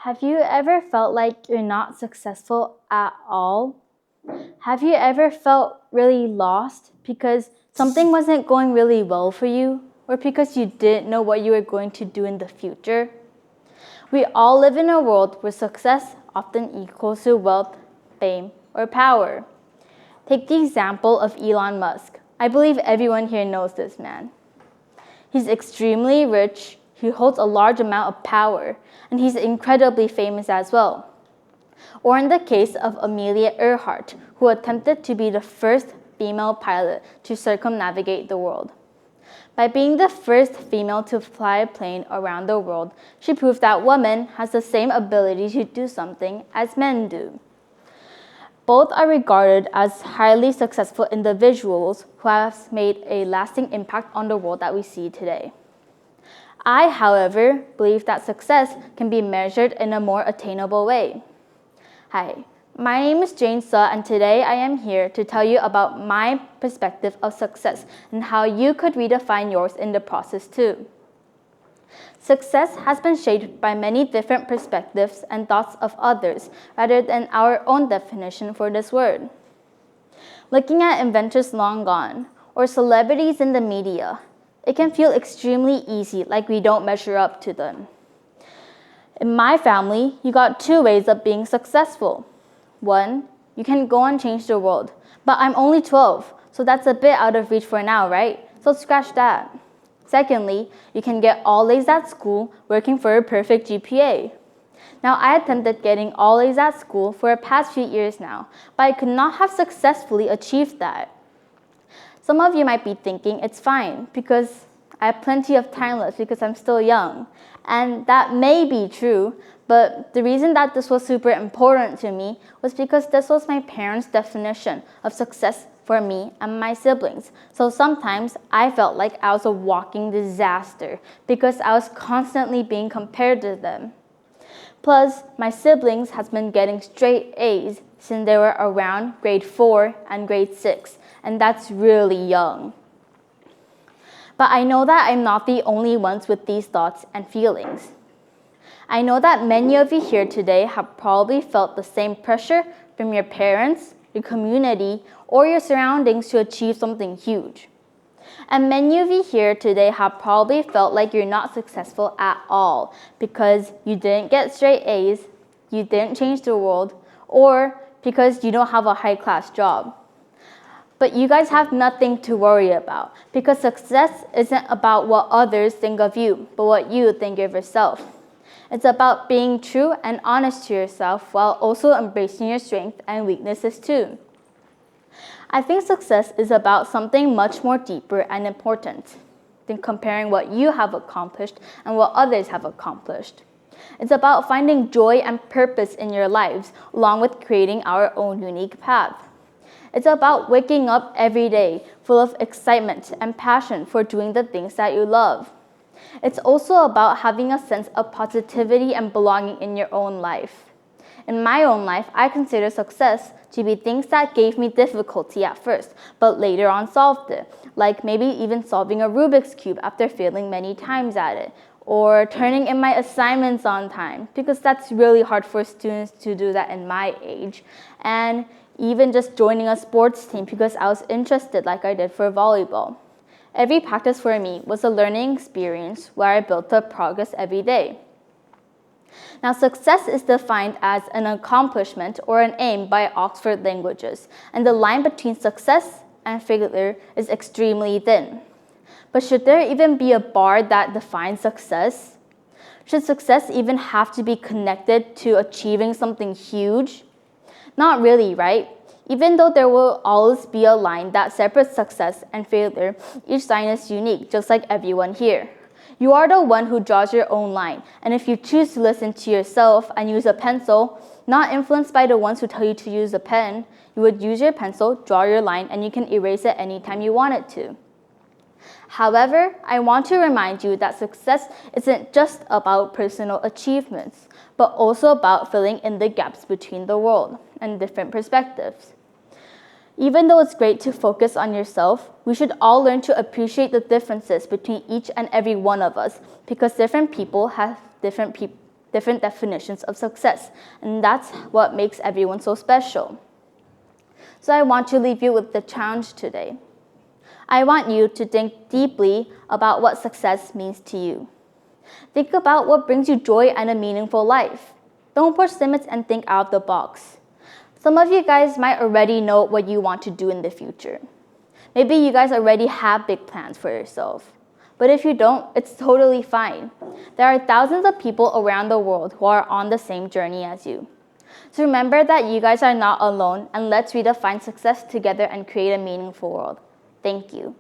Have you ever felt like you're not successful at all? Have you ever felt really lost because something wasn't going really well for you, or because you didn't know what you were going to do in the future? We all live in a world where success often equals to wealth, fame, or power. Take the example of Elon Musk. I believe everyone here knows this man. He's extremely rich, he holds a large amount of power, and he's incredibly famous as well. Or in the case of Amelia Earhart, who attempted to be the first female pilot to circumnavigate the world. By being the first female to fly a plane around the world, she proved that women has the same ability to do something as men do. Both are regarded as highly successful individuals who have made a lasting impact on the world that we see today. I, however, believe that success can be measured in a more attainable way. Hi, my name is Jane Suh, and today I am here to tell you about my perspective of success and how you could redefine yours in the process too. Success has been shaped by many different perspectives and thoughts of others rather than our own definition for this word. Looking at inventors long gone or celebrities in the media, it can feel extremely easy, like we don't measure up to them. In my family, you got two ways of being successful. One, you can go and change the world. But I'm only 12, so that's a bit out of reach for now, right? So scratch that. Secondly, you can get all A's at school working for a perfect GPA. Now, I attempted getting all A's at school for the past few years now, but I could not have successfully achieved that. Some of you might be thinking it's fine because I have plenty of time left because I'm still young. And that may be true, but the reason that this was super important to me was because this was my parents' definition of success for me and my siblings. So sometimes I felt like I was a walking disaster because I was constantly being compared to them. Plus, my siblings has been getting straight A's since they were around grade 4 and grade 6, and that's really young. But I know that I'm not the only ones with these thoughts and feelings. I know that many of you here today have probably felt the same pressure from your parents, your community, or your surroundings to achieve something huge. And many of you here today have probably felt like you're not successful at all because you didn't get straight A's, you didn't change the world, or because you don't have a high-class job. But you guys have nothing to worry about because success isn't about what others think of you, but what you think of yourself. It's about being true and honest to yourself while also embracing your strengths and weaknesses too. I think success is about something much more deeper and important than comparing what you have accomplished and what others have accomplished. It's about finding joy and purpose in your lives, along with creating our own unique path. It's about waking up every day full of excitement and passion for doing the things that you love. It's also about having a sense of positivity and belonging in your own life. In my own life, I consider success to be things that gave me difficulty at first, but later on solved it, like maybe even solving a Rubik's Cube after failing many times at it, or turning in my assignments on time, because that's really hard for students to do that in my age, and even just joining a sports team because I was interested like I did for volleyball. Every practice for me was a learning experience where I built up progress every day. Now, success is defined as an accomplishment or an aim by Oxford Languages, and the line between success and failure is extremely thin. But should there even be a bar that defines success? Should success even have to be connected to achieving something huge? Not really, right? Even though there will always be a line that separates success and failure, each line is unique, just like everyone here. You are the one who draws your own line, and if you choose to listen to yourself and use a pencil, not influenced by the ones who tell you to use a pen, you would use your pencil, draw your line, and you can erase it anytime you want it to. However, I want to remind you that success isn't just about personal achievements, but also about filling in the gaps between the world and different perspectives. Even though it's great to focus on yourself, we should all learn to appreciate the differences between each and every one of us because different people have different different definitions of success, and that's what makes everyone so special. So I want to leave you with the challenge today. I want you to think deeply about what success means to you. Think about what brings you joy and a meaningful life. Don't push limits and think out of the box. Some of you guys might already know what you want to do in the future. Maybe you guys already have big plans for yourself. But if you don't, it's totally fine. There are thousands of people around the world who are on the same journey as you. So remember that you guys are not alone, and let's redefine success together and create a meaningful world. Thank you.